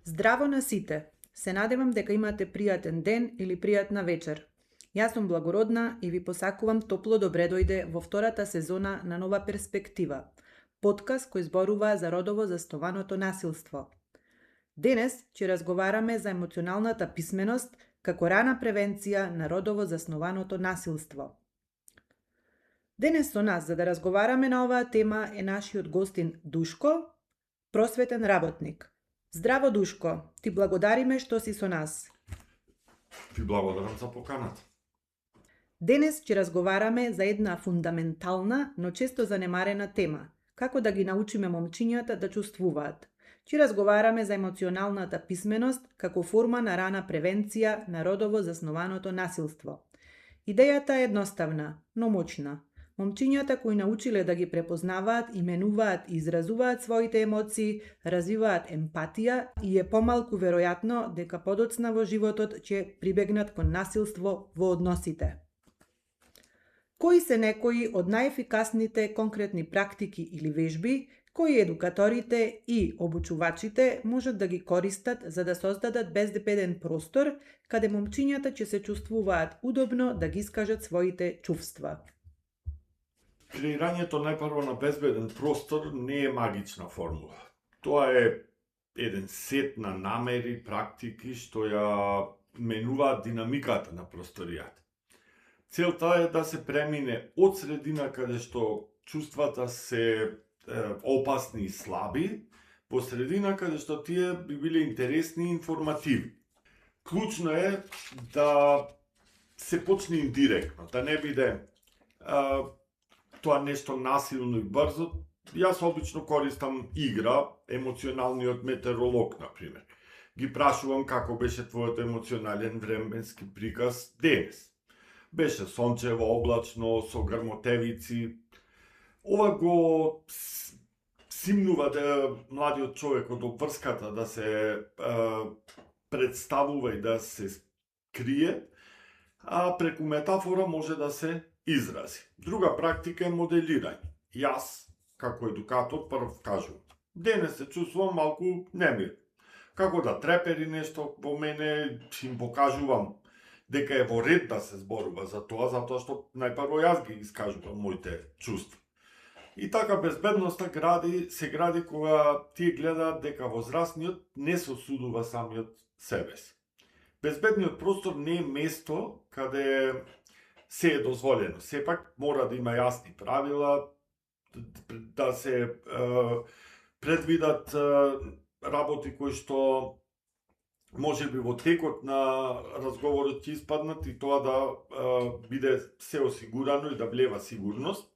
Здраво на сите! Се надевам дека имате пријатен ден или пријатна вечер. Јас сум Благородна и ви посакувам топло добре дојде во втората сезона на Нова перспектива, подкаст кој зборува за родово заснованото насилство. Денес ќе разговараме за емоционалната писменост како рана превенција на родово заснованото насилство. Денес со нас за да разговараме на оваа тема е нашиот гостин Душко, просветен работник. Здраво, Душко, ти благодариме што си со нас. Ви благодарам за поканата. Денес ќе разговараме за една фундаментална, но често занемарена тема, како да ги научиме момчињата да чувствуваат. Ќе разговараме за емоционалната писменост како форма на рана превенција на родово заснованото насилство. Идејата е едноставна, но мочна. Момчињата кои научиле да ги препознаваат, именуваат и изразуваат своите емоции, развиваат емпатија и е помалку веројатно дека подоцна во животот ќе прибегнат кон насилство во односите. Кои се некои од најефикасните конкретни практики или вежби кои едукаторите и обучувачите можат да ги користат за да создадат безбеден простор каде момчињата ќе се чувствуваат удобно да ги искажат своите чувства? Креирањето најпрво на безбеден простор не е магична формула. Тоа е еден сет на намери, практики што ја менуваат динамиката на просторијата. Целта е да се премине од средина каде што чувствата се опасни и слаби, по средина каде што тие би биле интересни и информативни. Клучно е да се почне индиректно, да не биде тоа нешто насилно и брзо. Јас обично користам игра, емоционалниот метеоролог, например. Ги прашувам како беше твојот емоционален временски приказ денес. Беше сончево, облачно, со грмотевици. Ова го симнува да младиот човек од обврската да се представува и да се крие, а преку метафора може да се изрази. Друга практика е моделирање. Јас, како едукатор, прв кажувам: денес се чувствувам малку немир. Како да трепери нешто во мене, им покажувам дека е во ред да се зборува за тоа, затоа што најпрво јас ги искажувам моите чувства. И така безбедноста се гради кога тие гледаат дека возрастниот не се осудува самиот себе си. Безбедниот простор не е место каде се е дозволено. Сепак мора да има јасни правила, да се предвидат работи кои што може би во текот на разговорот ќе испаднат и тоа да биде се осигурано и да влева сигурност.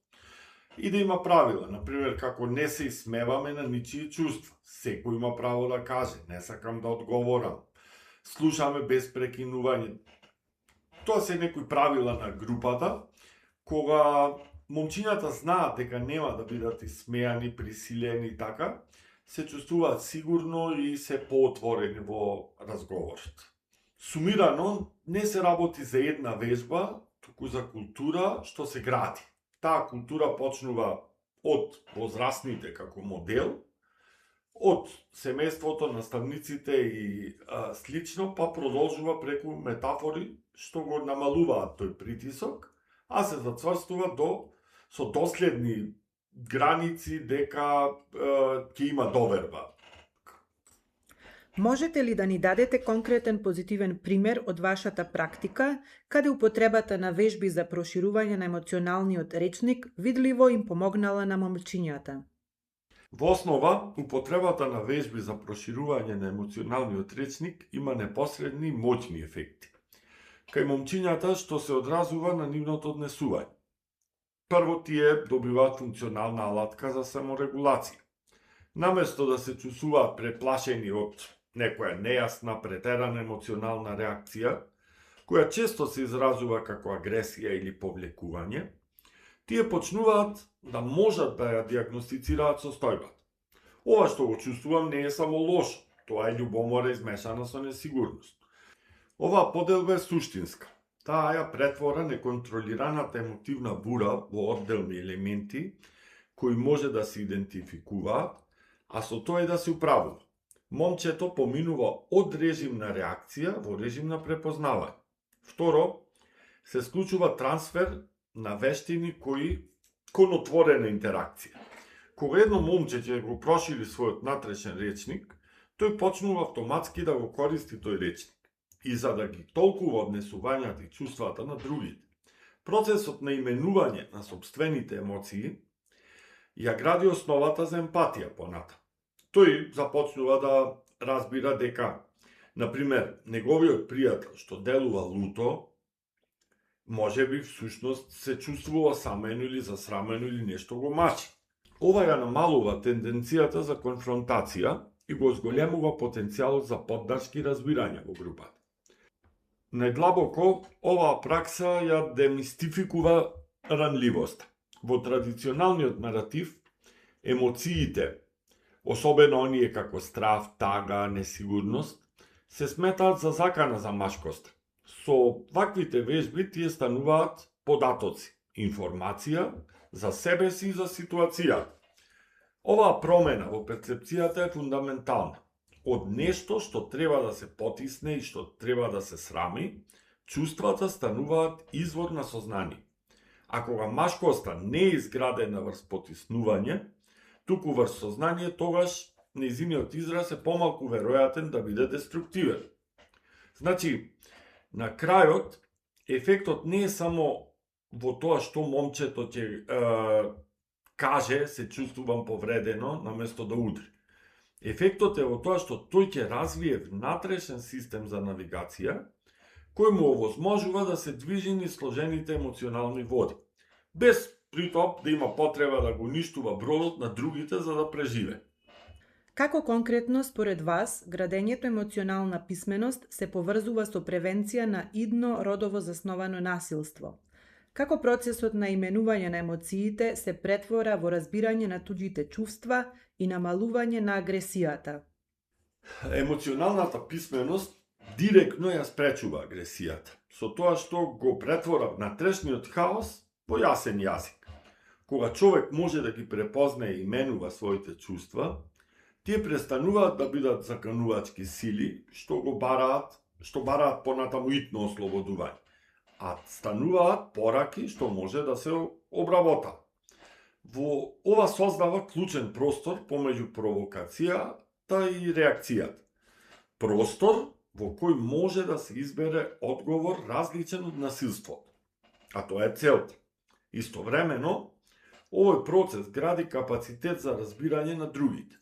И да има правила, например, како не се исмеваме на ничии чувства. Секој има право да каже: не сакам да одговорам. Слушаме без прекинување. Тоа се некои правила на групата, кога момчињата знаат дека нема да бидат исмејани, присилени и така, се чувствуваат сигурно и се поотворени во разговорот. Сумирано, не се работи за една вежба, туку за култура што се гради. Таа култура почнува од возрастните како модел, од семејството, наставниците и слично, па продолжува преку метафори што го намалуваат тој притисок, а се зацврстува со доследни граници дека ќе има доверба. Можете ли да ни дадете конкретен позитивен пример од вашата практика, каде употребата на вежби за проширување на емоционалниот речник видливо им помогнала на момчињата? Во основа, употребата на вежби за проширување на емоционалниот речник има непосредни и моќни ефекти кај момчињата, што се одразува на нивното однесување. Прво, тие добиваат функционална алатка за саморегулација. Наместо да се чувствуваат преплашени од некоја нејасна, претерана емоционална реакција, која често се изразува како агресија или повлекување, тие почнуваат да можат да ја диагностицираат состојбата. Ова што го чувствувам не е само лошо, тоа е љубомора измешана со несигурност. Оваа поделба е суштинска. Таа ја претвора неконтролираната емотивна бура во одделни елементи кои може да се идентификуваат, а со тоа и да се управува. момчето поминува од режим на реакција во режим на препознавање. Второ, се склучува трансфер на вештини кон отворена интеракција. Кога едно момче ќе го прошири својот натрешен речник, тој почнува автоматски да го користи тој речник и за да ги толкува однесувањата и чувствата на другите. Процесот на именување на сопствените емоции ја гради основата за емпатија поната. Тој започнува да разбира дека, например, неговиот пријател што делува луто, може би всушност се чувствува самено или засрамено или нешто го мачи. Ова ја намалува тенденцијата за конфронтација и го зголемува потенцијалот за поддршка и разбирање во групата. Најдлабоко, оваа пракса ја демистификува ранливоста. Во традиционалниот наратив, емоциите, особено оние како страв, тага, несигурност, се сметаат за закана за машкоста. Со ваквите вежби тие стануваат податоци, информација за себе си и за ситуацијата. Оваа промена во перцепцијата е фундаментална. Од нешто што треба да се потисне и што треба да се срами, чувствата стануваат извор на сознание. А кога машкоста не е изградена врз потиснување, туку врз сознание, тогаш нејзиниот израз е помалку веројатен да биде деструктивен. Значи, на крајот, ефектот не е само во тоа што момчето ќе каже се чувствувам повредено наместо да удри. Ефектот е во тоа што тој ќе развие внатрешен систем за навигација, кој му овозможува да се движи низ сложените емоционални води, без притоа да има потреба да го уништува бродот на другите за да преживе. Како конкретно според вас градењето емоционална писменост се поврзува со превенција на идно родово засновано насилство? Како процесот на именување на емоциите се претвора во разбирање на туѓите чувства и намалување на агресијата? Емоционалната писменост директно ја спречува агресијата, со тоа што го претвора внатрешниот хаос во јасен јазик. Кога човек може да ги препознае и именува своите чувства, тие престануваат да бидат заканувачки сили што бараат понатаму итно ослободување, а стануваат пораки што може да се обработат. Во ова создава клучен простор помеѓу провокацијата и реакцијата. Простор во кој може да се избере одговор различен од насилството. А тоа е целта. Истовремено, овој процес гради капацитет за разбирање на другите.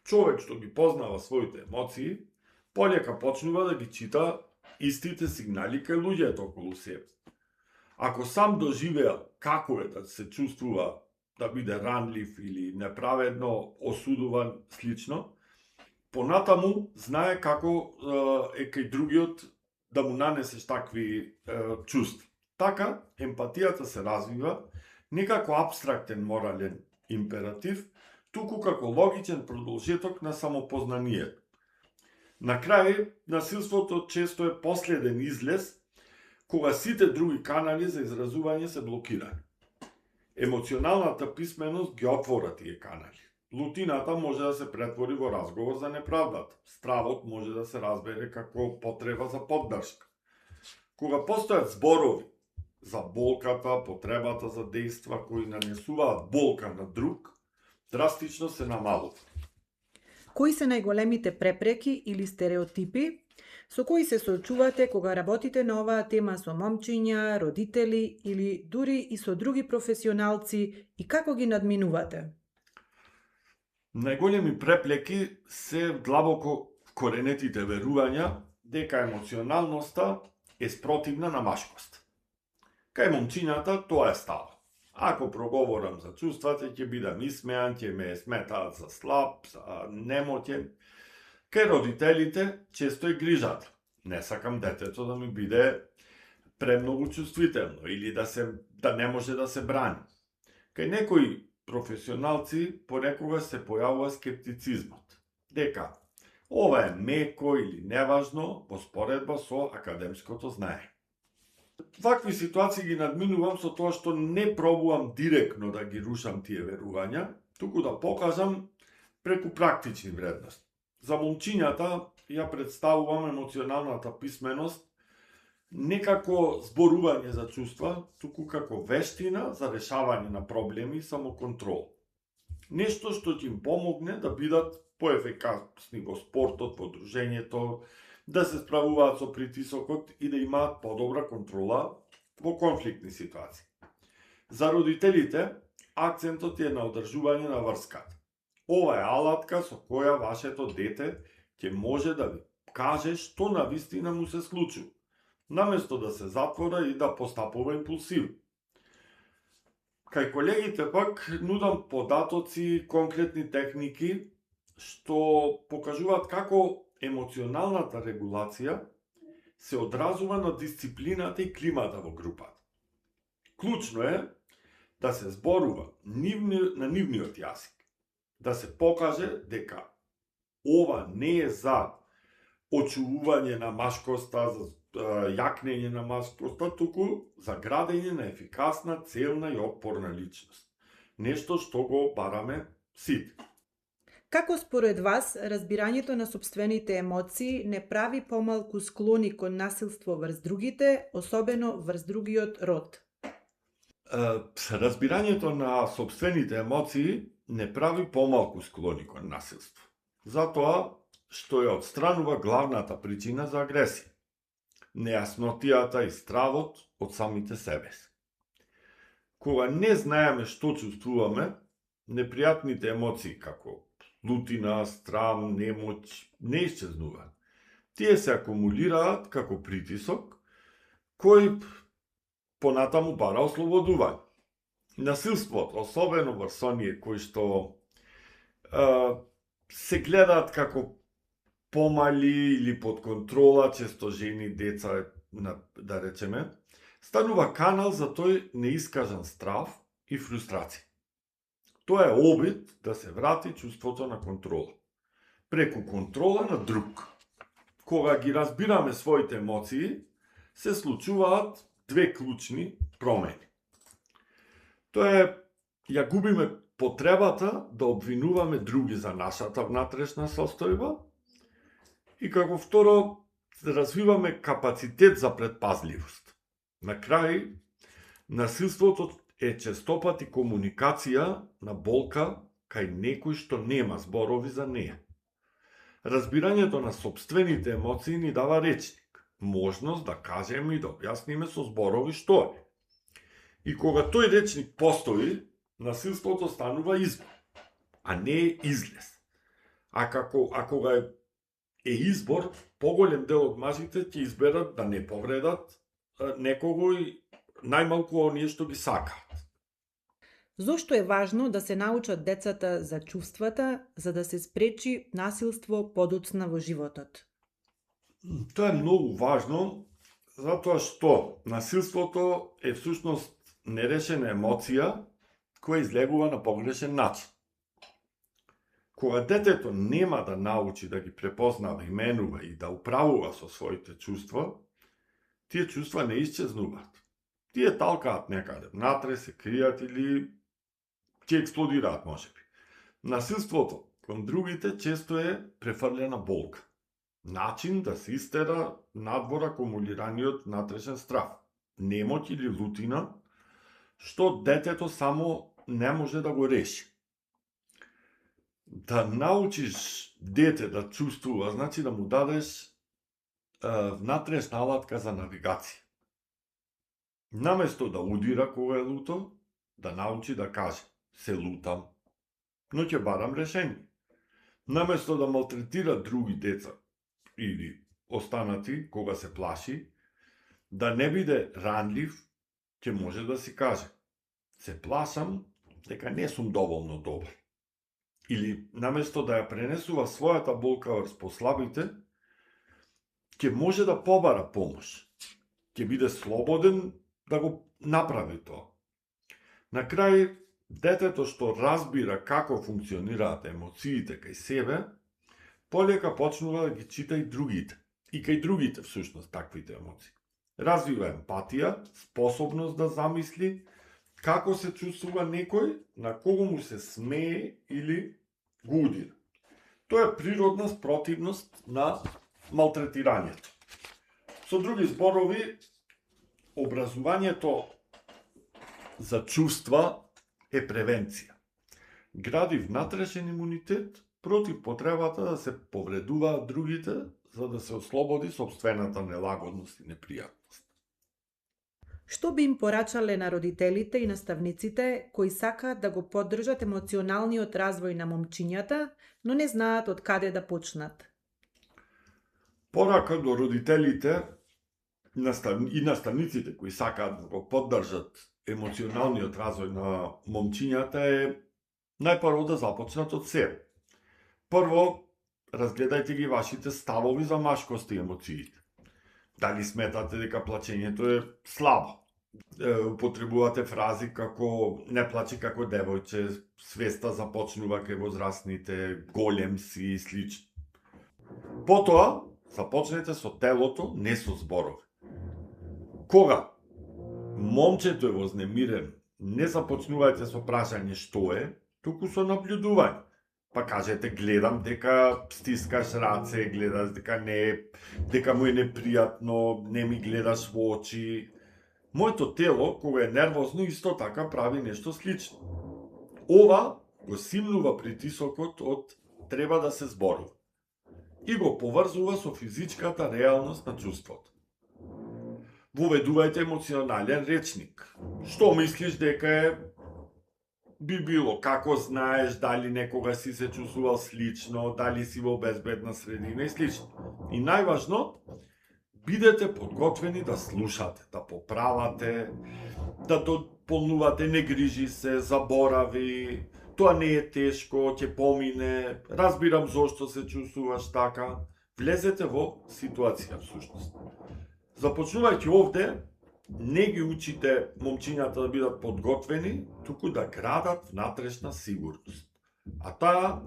Човек што ги познава своите емоции, полека почнува да ги чита истите сигнали кај луѓето околу себе. Ако сам доживеа како е да се чувствува да биде ранлив или неправедно осудуван слично, понатаму знае како е кај другиот да му нанесеш такви чувства. Така, емпатијата се развива не како апстрактен морален императив, туку како логичен продолжеток на самопознанието. На крај, насилството често е последен излез, кога сите други канали за изразување се блокирани. Емоционалната писменост ги отвора тие канали. Лутината може да се претвори во разговор за неправдата. Стравот може да се разбере како потреба за поддршка. Кога постојат зборови за болката, потребата за дејства кои нанесуваат болка на друг, драстично се намалува. Кои се најголемите препреки или стереотипи со кои се соочувате кога работите на оваа тема со момчиња, родители или дури и со други професионалци и како ги надминувате? Најголеми препреки се длабоко коренетите верувања дека емоционалноста е спротивна на машкост. Кај момчињата тоа е става. Ако проговорам за чувствата, ќе бидам исмеан, ќе ме сметаат за слаб, за немотен. Кај родителите често е грижата. Не сакам детето да ми биде премногу чувствително или да не може да се брани. Кај некои професионалци понекога се појавува скептицизмот. Дека ова е меко или неважно во споредба со академското знание. Вакви ситуации ги надминувам со тоа што не пробувам директно да ги рушам тие верувања, туку да покажам преку практични вредности. За момчињата ја представувам емоционалната писменост не како зборување за чувства, туку како вештина за решавање на проблеми и самоконтрол. Нешто што ќе им помогне да бидат поефикасни во спортот, во дружењето, да се справуваат со притисокот и да имаат подобра контрола во конфликтни ситуации. За родителите, акцентот е на одржување на врската. Ова е алатка со која вашето дете ќе може да ви каже што навистина му се случува, наместо да се затвора и да постапува импулсивно. Кај колегите пак нудам податоци, конкретни техники што покажуваат како емоционалната регулација се одразува на дисциплината и климата во групата. Клучно е да се зборува на нивниот јазик, да се покаже дека ова не е за очувување на машкоста, за јакнење на машкоста, туку за градење на ефикасна, целна и отпорна личност. Нешто што го бараме сите. Како според вас разбирањето на сопствените емоции не прави помалку склони кон насилство врз другите, особено врз другиот род? Разбирањето на сопствените емоции не прави помалку склони кон насилство. Затоа што ја отстранува главната причина за агресија. Нејаснотијата и стравот од самите себе си. Кога не знаеме што чувствуваме, непријатните емоции како лутина, страм, немоќ не исчезнуваат. Тие се акумулираат како притисок кој понатаму бара ослободување. Насилството, особено врз оние кои што се гледаат како помали или под контрола, често жени, деца, да речеме, станува канал за тој неискажан страв и фрустрација. Тоа е обид да се врати чувството на контрола, преку контрола на друг. Кога ги разбираме своите емоции, се случуваат две клучни промени. Тоа е, ја губиме потребата да обвинуваме други за нашата внатрешна состојба и како второ, развиваме капацитет за предпазливост. На крај, насилството е честопати комуникација на болка кај некој што нема зборови за неја. Разбирањето на сопствените емоции ни дава речник, можност да кажеме и да објасниме со зборови што е. И кога тој речник постои, насилството станува избор, а не излез. А кога е избор, поголем дел од мажите ќе изберат да не повредат некого и најмалку оние што ги сакаат. Зошто е важно да се научат децата за чувствата, за да се спречи насилство подоцна во животот? Тоа е многу важно, затоа што насилството е всушност нерешена емоција која излегува на погрешен начин. Кога детето нема да научи да ги препознава, именува и да управува со своите чувства, тие чувства не исчезнуваат. Тие талкаат некаде, внатре се кријат или ќе експлодираат можеби. Насилството кон другите често е префрлена болка. Начин да се истера надвор акумулираниот внатрешен страв, немоќ или лутина, што детето само не може да го реши. Да научиш дете да чувствува, значи да му дадеш внатрешна алатка за навигација. Наместо да удира кога е луто, да научи да каже, се лутам, но ќе барам решение. Наместо да малтретира други деца или останати кога се плаши, да не биде ранлив, ќе може да си каже, се плашам дека не сум доволно добар. Или наместо да ја пренесува својата болка врз послабите, ќе може да побара помош. Ќе биде слободен да го направи тоа. На крај, детето што разбира како функционираат емоциите кај себе, полека почнува да ги чита и другите. И кај другите всушност таквите емоции. Развива емпатија, способност да замисли како се чувствува некој на кого му се смее или го удира. Тоа е природна спротивност на малтретирањето. Со други зборови, образувањето за чувства е превенција. Гради внатрешен имунитет против потребата да се повредуваат другите, за да се ослободи собствената нелагодност и непријатност. Што би им порачале на родителите и наставниците кои сакаат да го поддржат емоционалниот развој на момчињата, но не знаат од каде да почнат? Порака до родителите и наставниците кои сакаат да го поддржат емоционалниот развој на момчињата е најпрво да започнат од себе. Прво, разгледајте ги вашите ставови за машкост и емоциите. Дали сметате дека плачењето е слабо? Употребувате фрази како не плачи како девојче, свеста започнува кај возрастните, голем си и слично. Потоа, започнете со телото, не со зборови. Кога момчето е вознемирено, не започнувајте со прашање што е, туку со наблюдување. Па кажете, гледам дека стискаш раце, гледаш дека му е непријатно, не ми гледаш во очи. Моето тело, кога е нервозно, исто така прави нешто слично. Ова го симнува притисокот од треба да се зборува и го поврзува со физичката реалност на чувството. Воведувајте емоционален речник. Што мислиш дека е би било, како знаеш, дали некога си се чувствувал слично, дали си во безбедна средина и слично. И најважно, бидете подготвени да слушате, да поправате, да дополнувате, не грижи се, заборави, тоа не е тешко, ќе помине, разбирам зошто се чувствуваш така. Влезете во ситуација, всушност. Започнувајќи овде, не ги учите момчињата да бидат подготвени, туку да градат внатрешна сигурност. А таа,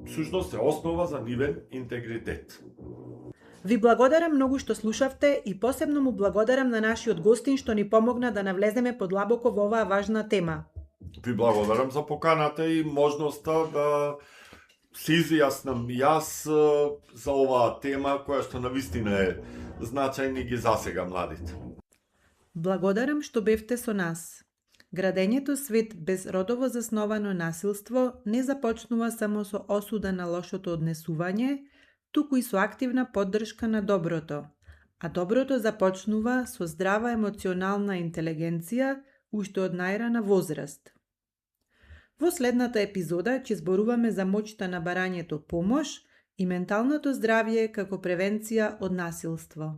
всушност, е основа за нивен интегритет. Ви благодарам многу што слушавте и посебно му благодарам на нашиот гостин што ни помогна да навлеземе подлабоко во оваа важна тема. Ви благодарам за поканата и можноста да се изјаснам јас за оваа тема која што навистина е значајна и ги засега младите. Благодарам што бевте со нас. Градењето свет без родово засновано насилство не започнува само со осуда на лошото однесување, туку и со активна поддршка на доброто, а доброто започнува со здрава емоционална интелигенција уште од најрана возраст. Во следната епизода ќе зборуваме за моќта на барањето помош и менталното здравје како превенција од насилство.